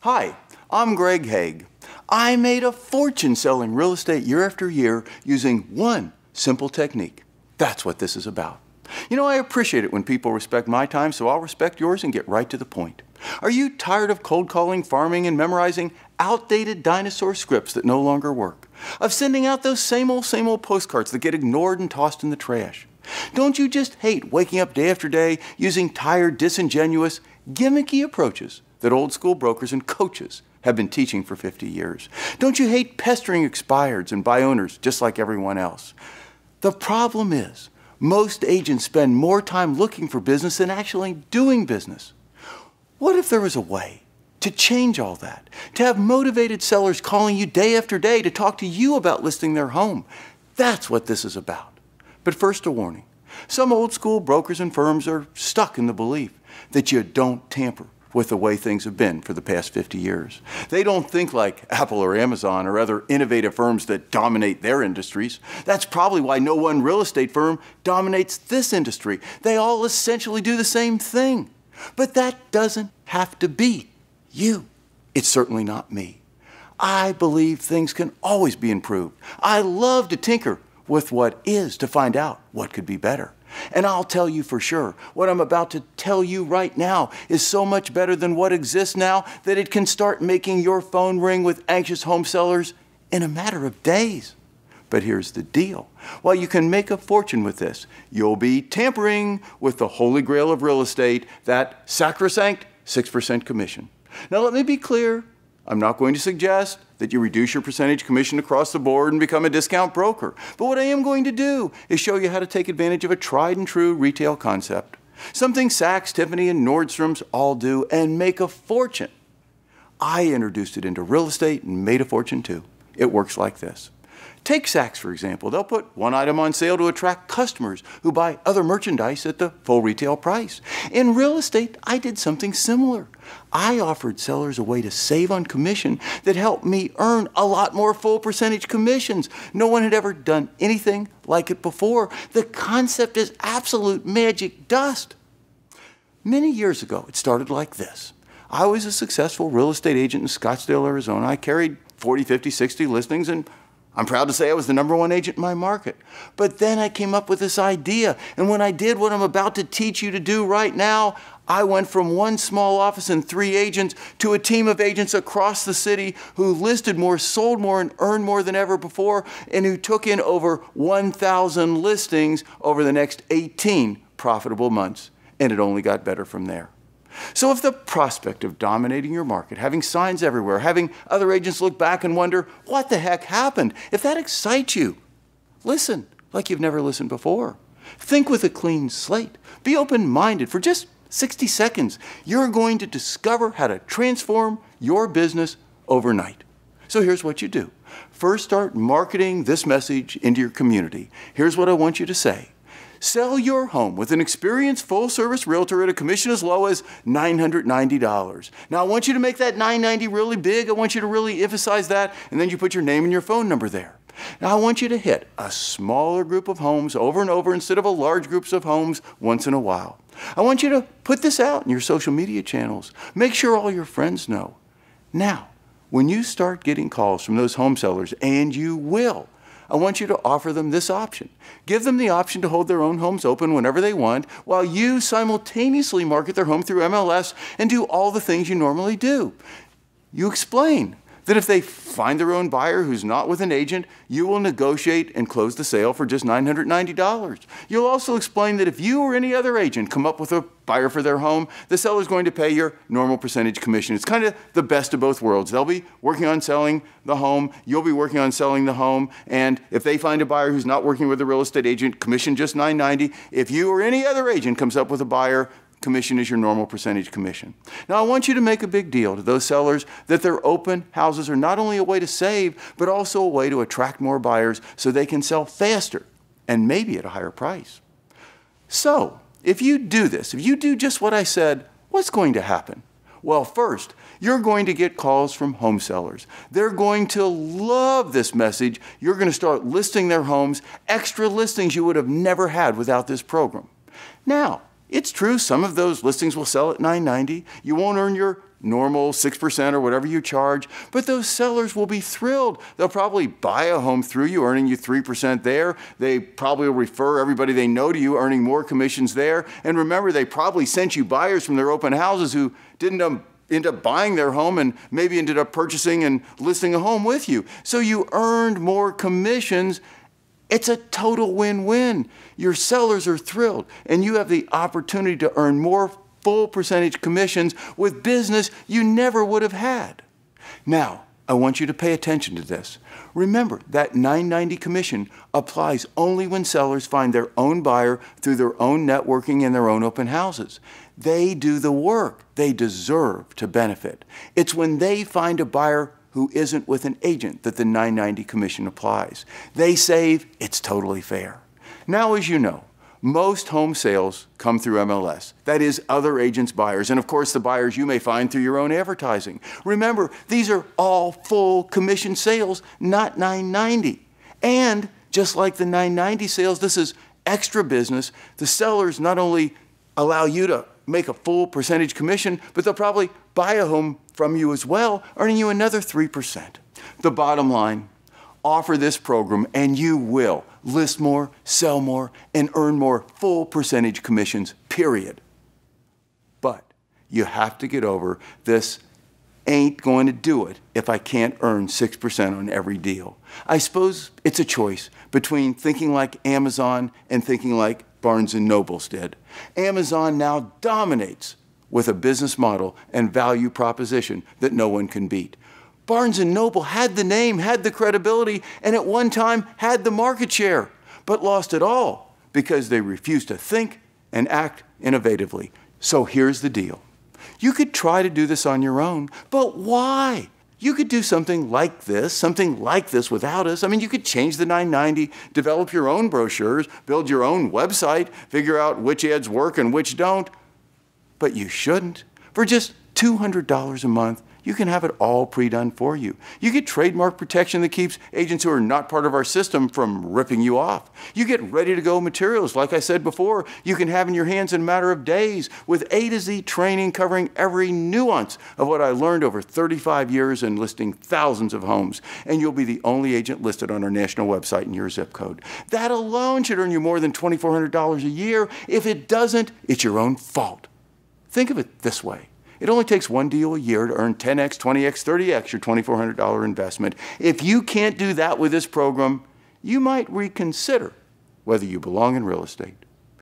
Hi, I'm Greg Haig. I made a fortune selling real estate year after year using one simple technique. That's what this is about. You know, I appreciate it when people respect my time, so I'll respect yours and get right to the point. Are you tired of cold calling, farming, and memorizing outdated dinosaur scripts that no longer work? Of sending out those same old postcards that get ignored and tossed in the trash? Don't you just hate waking up day after day using tired, disingenuous, gimmicky approaches that old school brokers and coaches have been teaching for 50 years? Don't you hate pestering expireds and buy owners just like everyone else? The problem is, most agents spend more time looking for business than actually doing business. What if there was a way to change all that? To have motivated sellers calling you day after day to talk to you about listing their home? That's what this is about. But first, a warning. Some old school brokers and firms are stuck in the belief that you don't tamper with the way things have been for the past 50 years. They don't think like Apple or Amazon or other innovative firms that dominate their industries. That's probably why no one real estate firm dominates this industry. They all essentially do the same thing. But that doesn't have to be you. It's certainly not me. I believe things can always be improved. I love to tinker with what is to find out what could be better. And I'll tell you for sure, what I'm about to tell you right now is so much better than what exists now that it can start making your phone ring with anxious home sellers in a matter of days. But here's the deal. While you can make a fortune with this, you'll be tampering with the holy grail of real estate, that sacrosanct 6% commission. Now let me be clear. I'm not going to suggest that you reduce your percentage commission across the board and become a discount broker. But what I am going to do is show you how to take advantage of a tried and true retail concept. Something Saks, Tiffany, and Nordstrom's all do and make a fortune. I introduced it into real estate and made a fortune too. It works like this. Take Saks, for example. They'll put one item on sale to attract customers who buy other merchandise at the full retail price. In real estate, I did something similar. I offered sellers a way to save on commission that helped me earn a lot more full percentage commissions. No one had ever done anything like it before. The concept is absolute magic dust. Many years ago, it started like this. I was a successful real estate agent in Scottsdale, Arizona. I carried 40, 50, 60 listings, and I'm proud to say I was the #1 agent in my market. But then I came up with this idea, and when I did what I'm about to teach you to do right now, I went from one small office and 3 agents to a team of agents across the city who listed more, sold more, and earned more than ever before, and who took in over 1,000 listings over the next 18 profitable months. And it only got better from there. So if the prospect of dominating your market, having signs everywhere, having other agents look back and wonder, what the heck happened? If that excites you, listen like you've never listened before. Think with a clean slate. Be open-minded for just 60 seconds. You're going to discover how to transform your business overnight. So here's what you do. First, start marketing this message into your community. Here's what I want you to say. Sell your home with an experienced full-service realtor at a commission as low as $990. Now, I want you to make that $990 really big. I want you to really emphasize that, and then you put your name and your phone number there. Now, I want you to hit a smaller group of homes over and over instead of a large groups of homes once in a while. I want you to put this out in your social media channels. Make sure all your friends know. Now, when you start getting calls from those home sellers, and you will, I want you to offer them this option. Give them the option to hold their own homes open whenever they want, while you simultaneously market their home through MLS and do all the things you normally do. You explain that if they find their own buyer who's not with an agent, you will negotiate and close the sale for just $990. You'll also explain that if you or any other agent come up with a buyer for their home, the seller is going to pay your normal percentage commission. It's kind of the best of both worlds. They'll be working on selling the home, you'll be working on selling the home, and if they find a buyer who's not working with a real estate agent, commission just $990. If you or any other agent comes up with a buyer, commission is your normal percentage commission. Now, I want you to make a big deal to those sellers that their open houses are not only a way to save, but also a way to attract more buyers so they can sell faster and maybe at a higher price. So, if you do this, if you do just what I said, what's going to happen? Well, first, you're going to get calls from home sellers. They're going to love this message. You're going to start listing their homes, extra listings you would have never had without this program. Now, it's true some of those listings will sell at $990. You won't earn your normal 6% or whatever you charge, but those sellers will be thrilled. They'll probably buy a home through you, earning you 3% there. They probably will refer everybody they know to you, earning more commissions there. And remember, they probably sent you buyers from their open houses who didn't end up buying their home and maybe ended up purchasing and listing a home with you. So you earned more commissions. It's a total win-win. Your sellers are thrilled, and you have the opportunity to earn more full percentage commissions with business you never would have had. Now, I want you to pay attention to this. Remember, that $9.90 commission applies only when sellers find their own buyer through their own networking and their own open houses. They do the work. They deserve to benefit. It's when they find a buyer who isn't with an agent that the $9.90 commission applies. They save. It's totally fair. Now, as you know, most home sales come through MLS. That is, other agents' buyers, and of course the buyers you may find through your own advertising. Remember, these are all full commission sales, not $9.90. And just like the $9.90 sales, this is extra business. The sellers not only allow you to make a full percentage commission, but they'll probably buy a home from you as well, earning you another 3%. The bottom line, offer this program and you will list more, sell more, and earn more full percentage commissions, period. But you have to get over this ain't going to do it if I can't earn 6% on every deal. I suppose it's a choice between thinking like Amazon and thinking like Barnes & Noble's did. Amazon now dominates with a business model and value proposition that no one can beat. Barnes & Noble had the name, had the credibility, and at one time had the market share, but lost it all because they refused to think and act innovatively. So here's the deal. You could try to do this on your own, but why? You could do something like this without us. I mean, you could change the $9.90, develop your own brochures, build your own website, figure out which ads work and which don't. But you shouldn't. For just $200 a month, you can have it all pre-done for you. You get trademark protection that keeps agents who are not part of our system from ripping you off. You get ready-to-go materials, like I said before, you can have in your hands in a matter of days with A to Z training covering every nuance of what I learned over 35 years in listing thousands of homes. And you'll be the only agent listed on our national website in your zip code. That alone should earn you more than $2,400 a year. If it doesn't, it's your own fault. Think of it this way. It only takes one deal a year to earn 10x, 20x, 30x your $2,400 investment. If you can't do that with this program, you might reconsider whether you belong in real estate.